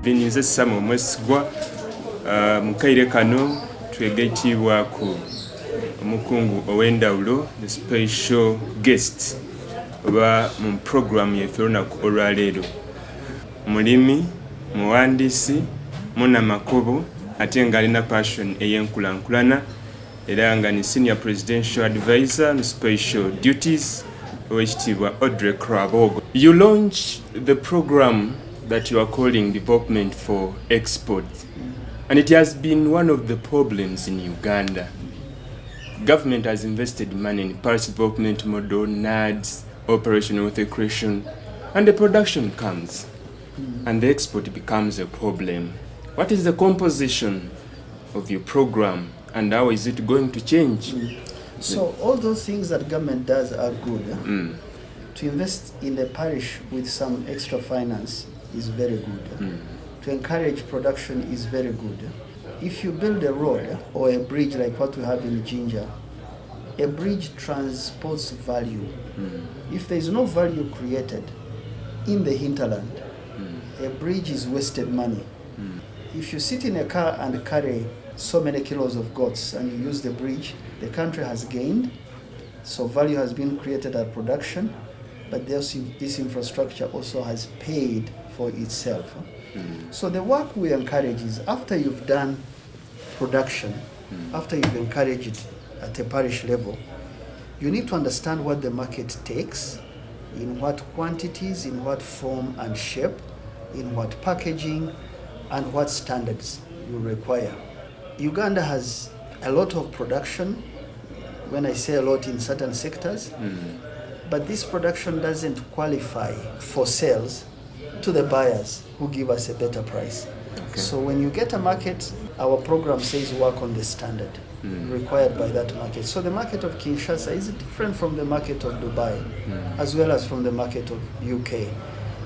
Bininze Sam omwesigwa mu kaire kano twegaitibwako omukungu ow'endawulo, the special guest oba mu program yaffe olunaku olwaleero. Mulimi, muwandiisi, munnamakubo ate ng'alina passion ey'enkulankulana era nga ni senior presidential advisor mu special duties ow'ekitiibwa Odrek Rwabwogo. You launched the program that you are calling Development for Export, and it has been one of the problems in Uganda. Government has invested money in Paris development model, NADS, operational wealth creation, and the production comes, and the export becomes a problem. What is the composition of your program, and how is it going to change? So all those things that government does are good. To invest in the parish with some extra finance is very good. To encourage production is very good. If you build a road or a bridge like what we have in Jinja, a bridge transports value. If there is no value created in the hinterland, a bridge is wasted money. If you sit in a car and carry so many kilos of goats and you use the bridge, the country has gained, so value has been created at production, but this infrastructure also has paid for itself. So the work we encourage is after you've done production, after you've encouraged it at a parish level, you need to understand what the market takes, in what quantities, in what form and shape, in what packaging, and what standards you require. Uganda has a lot of production, when I say a lot, in certain sectors, but this production doesn't qualify for sales to the buyers who give us a better price. Okay. So when you get a market, our program says work on the standard required by that market. So the market of Kinshasa is different from the market of Dubai, as well as from the market of UK.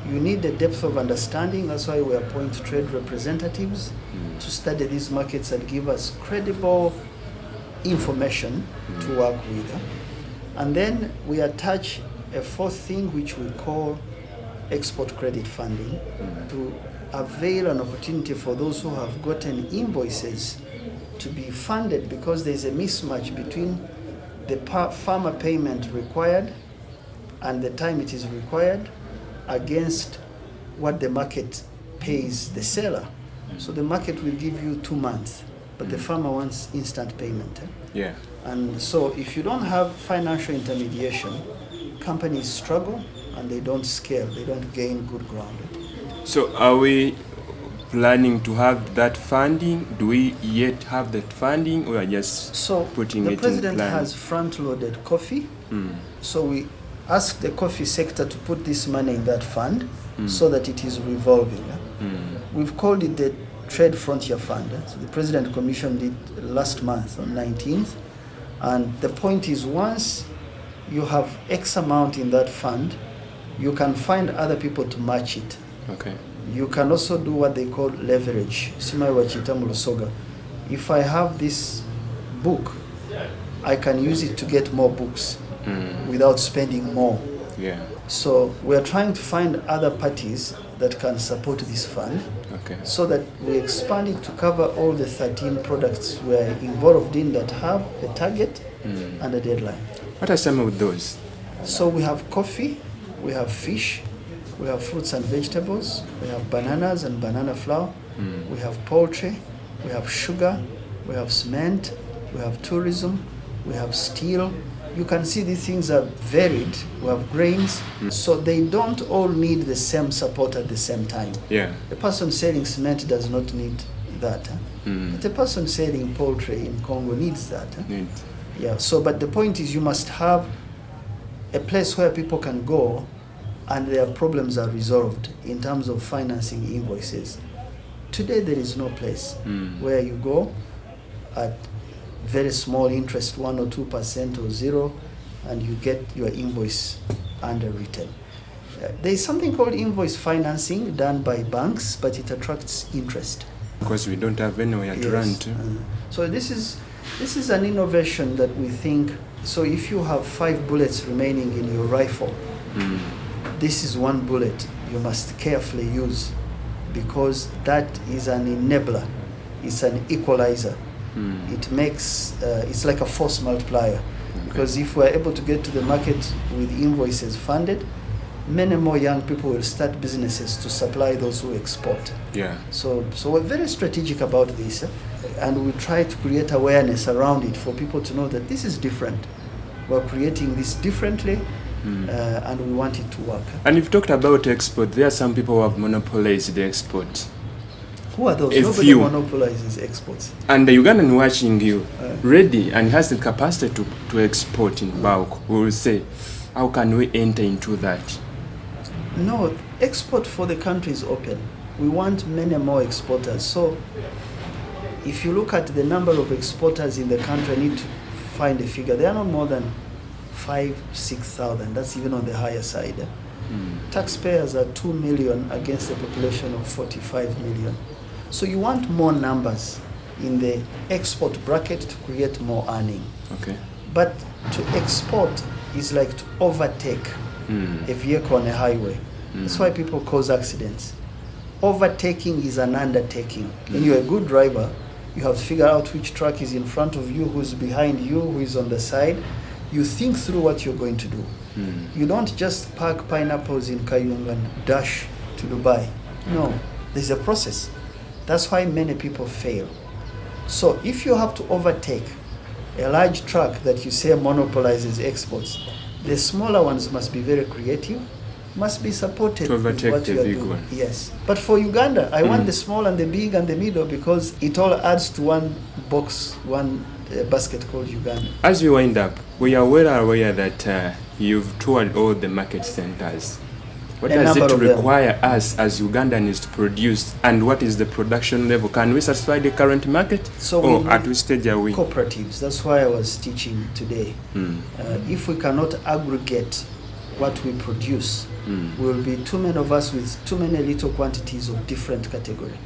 You need a depth of understanding. That's why we appoint trade representatives to study these markets and give us credible information to work with. And then we attach a fourth thing which we call export credit funding to avail an opportunity for those who have gotten invoices to be funded, because there's a mismatch between the farmer payment required and the time it is required against what the market pays the seller. So the market will give you 2 months, but the farmer wants instant payment. Yeah. And so if you don't have financial intermediation, companies struggle and they don't scale, they don't gain good ground. So are we planning to have that funding? Do we yet have that funding, or are just putting it in plan? The president has front-loaded coffee. So we ask the coffee sector to put this money in that fund so that it is revolving. We've called it the Trade Frontier Fund. So the president commissioned it last month on 19th. And the point is, once you have X amount in that fund, you can find other people to match it. Okay. You can also do what they call leverage. Busoga. If I have this book, I can use it to get more books without spending more. Yeah. So we are trying to find other parties that can support this fund, so that we expand it to cover all the 13 products we are involved in that have a target and a deadline. What are some of those? So we have coffee, we have fish, we have fruits and vegetables, we have bananas and banana flour, we have poultry, we have sugar, we have cement, we have tourism, we have steel. You can see these things are varied. We have grains, so they don't all need the same support at the same time. Yeah. A person selling cement does not need that. But a person selling poultry in Congo needs that. Yeah. So, but the point is, you must have a place where people can go and their problems are resolved in terms of financing invoices. Today, there is no place where you go at very small interest, 1 or 2% or 0, and you get your invoice underwritten. There is something called invoice financing done by banks, but it attracts interest. Because we don't have anywhere to run to. So this is an innovation that we think. So if you have 5 bullets remaining in your rifle, this is 1 bullet you must carefully use because that is an enabler. It's an equalizer. It makes, it's like a force multiplier. Because if we're able to get to the market with invoices funded, many more young people will start businesses to supply those who export. Yeah. So we're very strategic about this, and we try to create awareness around it for people to know that this is different. We're creating this differently, and we want it to work. And you've talked about export. There are some people who have monopolized the export. Who are those? A Nobody few. monopolizes exports. And the Ugandan watching you, ready and has the capacity to export in bulk, will say, how can we enter into that? No, export for the country is open. We want many more exporters. So if you look at the number of exporters in the country, I need to find a figure. There are not more than 5,000-6,000. That's even on the higher side. Taxpayers are 2 million against a population of 45 million. So you want more numbers in the export bracket to create more earning. Okay. But to export is like to overtake a vehicle on a highway. That's why people cause accidents. Overtaking is an undertaking. When you're a good driver, you have to figure out which truck is in front of you, who's behind you, who is on the side. You think through what you're going to do. You don't just park pineapples in Kayunga and dash to Dubai. No, there's a process. That's why many people fail. So if you have to overtake a large truck that you say monopolizes exports, the smaller ones must be very creative, must be supported To overtake with what the you are big doing. one. Yes. But for Uganda, I want the small and the big and the middle because it all adds to one box, one basket called Uganda. As we wind up, we are well aware that you've toured all the market centers. What A does number it of them. require us as Ugandans to produce, and what is the production level? Can we satisfy the current market? So or we at which stage are we? Cooperatives. That's why I was teaching today. If we cannot aggregate what we produce, we will be too many of us with too many little quantities of different category.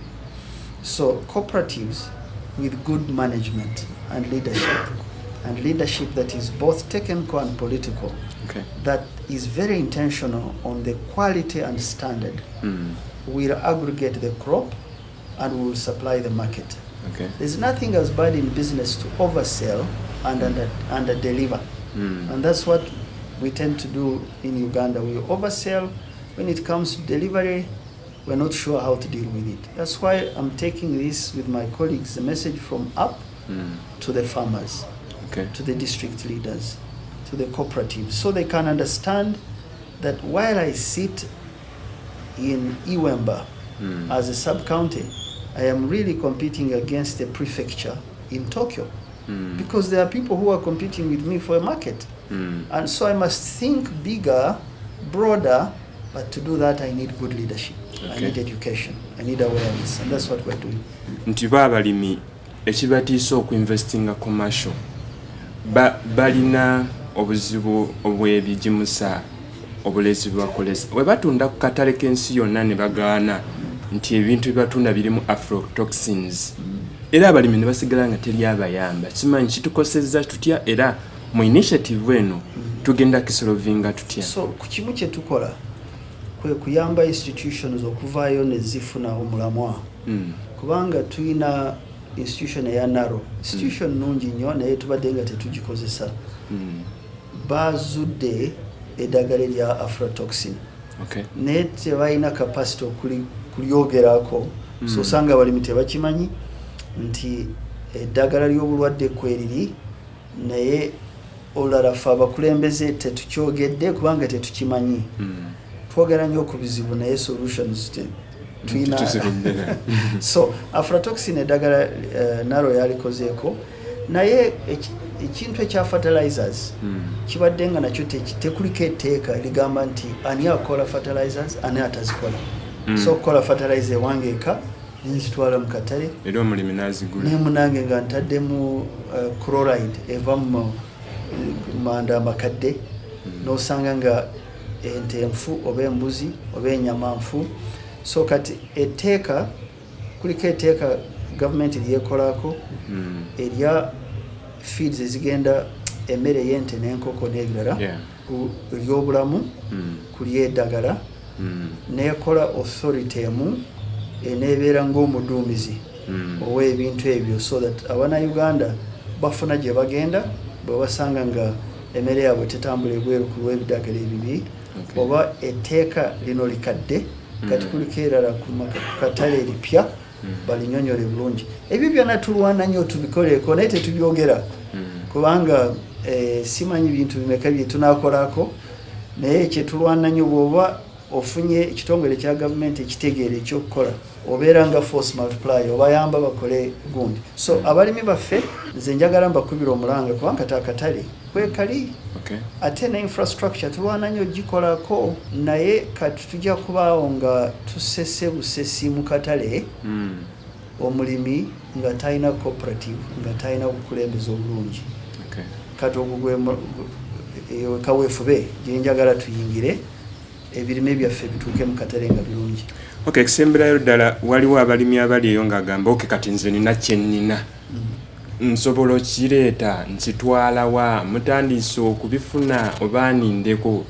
So cooperatives with good management and leadership that is both technical and political, that is very intentional on the quality and standard, will aggregate the crop and will supply the market. There's nothing as bad in business to oversell and under deliver. And that's what we tend to do in Uganda. We oversell. When it comes to delivery, we're not sure how to deal with it. That's why I'm taking this with my colleagues, the message from up to the farmers, to the district leaders, to the cooperatives, so they can understand that while I sit in Iwemba as a sub-county, I am really competing against a prefecture in Tokyo, because there are people who are competing with me for a market. And so I must think bigger, broader, but to do that I need good leadership. I need education, I need awareness, and that's what we're doing. Nti baabalimi ekibatiisa okuinvestinga commercial balina obuzibu obw'ebigimusa obulezi bwakolesa we batunda ku katale k'ensi yonna ne bagaana nti ebintu byebatunda birimu aflatoxins era abalimi ne basigala nga teri abayamba kimanyi kitukosezza tutya era mu initiative eno tugenda kisolovinga tutya. So ku kimu kye tukola kwe kuyamba institutions okuvaayo ne zifuna omulamwa kubanga tulina institution eya naro institution nungi nnyo naye tubadde nga tetugikozesa bazudde eddagala lya aflatoxin naye tebalina capacity okulyogerako so osanga abalimi tebakimanyi nti eddagala ly'obulwadde kweriri naye olala fe abakulembeze tetukyogedde kubanga tetukimanyi twogera nnyo ku bizibu naye solutions tulina so aflatoxin eddagala naro yalikozeeko naye ekintu ekya fertilizers kibadde nga nakyo tekuliko etteeka ligamba nti ani akola fertilizers ani atazikola so okukola fertilizer ewange eka nzitwala mu katale era omulimi n'azigula nemunange nga ntaddemu chloride eva mu manda amakadde n'osanga nga ente nfu oba embuzi oba enyama nfu so kati etteeka kuliko etteeka gavumenti lyekolako erya feeds ezigenda emmere y'ente n'enkoko n'ebirala eryobulamu kulya eddagala neekola authority emu enebeera ng'omuduumizi ow'ebintu ebyo so that Uganda bafuna gye bagenda bwe basanga nga emmere yaabwe tetambula ebweru ku lw'ebidagala ebibi oba etteeka lino likadde kati kuliko erala ku katale eripya balinyonyole bulungi. Ebyo byonna tulwana nnyo tubikoleeko naye tetubyogera kubanga simanyi bintu bimeka bye tunaakolako naye kyetulwana nnyo bw'oba ofunye ekitongole kya gavumenti ekitegeera ekyokukola obeera nga force multiplier obayamba bakole gundi. So abalimi baffe nze njagala mbakubira omulanga kubanga akatale kwekali ate ne infrastructure tulwana nnyo gikolako naye kati tujja kubaawo nga tusese busesi mu katale omulimi nga talina cooperative nga talina bukulembeze obulungi kati ogwo kaweefube gye njagala tuyingire ebirime byaffe bituuke mu katale nga birungi. Ekisemberayo ddala waliwo abalimi abali eyo ng'agamba kati nze nina kye nnina nsobola okireeta nkitwala wa mutandise okubifuna oba nindeko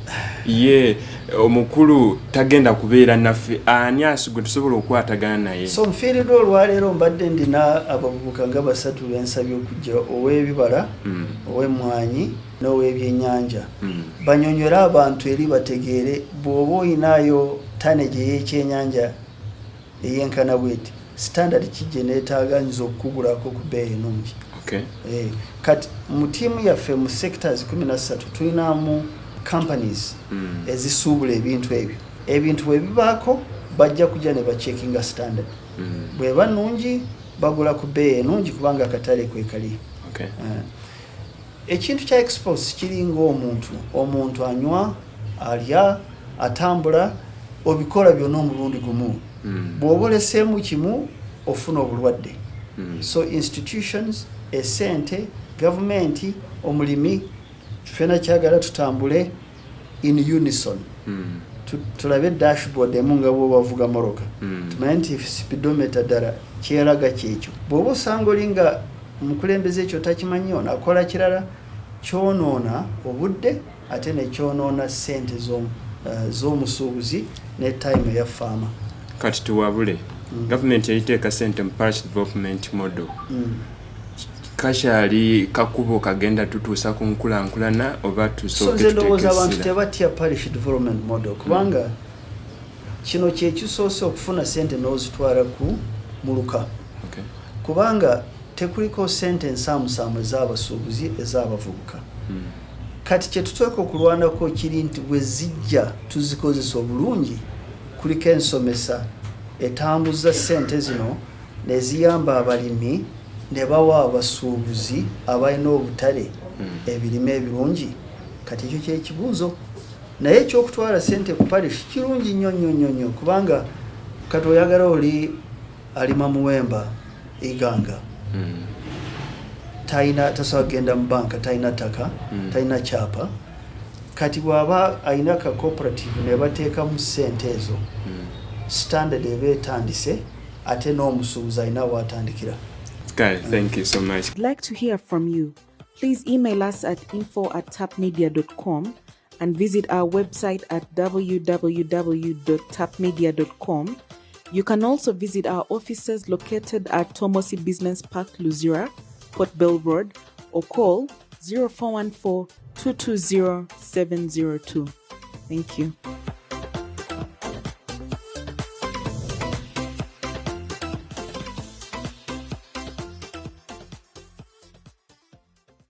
ye omukulu tagenda kubeera naffe ani asigwe tusobola okwatagana naye. So nfiiridde olwaleero mbadde ndina abavubuka nga basatu bensabye okujja ow'ebibala ow'emmwanyi n'ow'ebyennyanja banyonywere abantu eri bategeere bw'oba oyinaayo tane gye y'ekyennyanja eyenkana bweti standard kijje neetaaga nyiza okukugulako ku bbeeyi ennungi. Kati mu ttiimu yaffe mu sectors 13 tulinamu companies ezisuubula ebintu ebyo. Ebintu bwe bibaako bajja kujja ne bacheckinga standard. Bw'eba nnungi bagula ku bbeeyi ennungi kubanga akatale kwekali. Ekintu kya exports kiringa omuntu anywa alya atambula obikola byonna omulundi gumu. Bw'oba oleseemu kimu ofuna obulwadde. So institutions, essente, gavumenti, omulimi ffena kyagala tutambule in unison. Tulabe dashboard emu nga bw'obavuga moroka tumanye nti speedometer ddala kyeraga kyekyo. Bw'oba osanga oli nga omukulembeze ekyo takimanyi ono akola kirala kyonoona obudde ate ne kyonoona ssente z'omusuubuzi ne time eya faama. Kati tuwabule gavumenti eriteeka ssente mu parish development model kakyali kakubo kagenda tutuusa ku nkulankulana oba tusooke tuteekesera. Abantu tebatya parish development model kubanga kino kyekisoose okufuna ssente n'ozitwala ku muluka kubanga tekuliko ssente ensaamusaamu ez'abasuubuzi ez'abavubuka. Kati kyetuteeka okulwanako kiri nti bwe zijja tuzikozesa obulungi kuliko ensomesa etambuza ssente zino ne ziyamba abalimi ne bawa abasuubuzi abalina obutale ebirime ebirungi. Kati ekyo kyekibuuzo naye ekyokutwala ssente ku parish kirungi nnyo kubanga kati oyagala oli alima muwemba iganga tasobola kugenda mu banka talina ttaka talina kyapa. Kati bw'aba alina ka cooperative ne bateekamu ssente ezo standard eba etandise ate n'omusuubuzi alina w'atandikira. Thank you so much. I'd like to hear from you. Please email us at info@tapmedia.com and visit our website at www.tapmedia.com. You can also visit our offices located at Tomosi Business Park, Luzira, Port Bell Road, or call 0414 220 702. Thank you.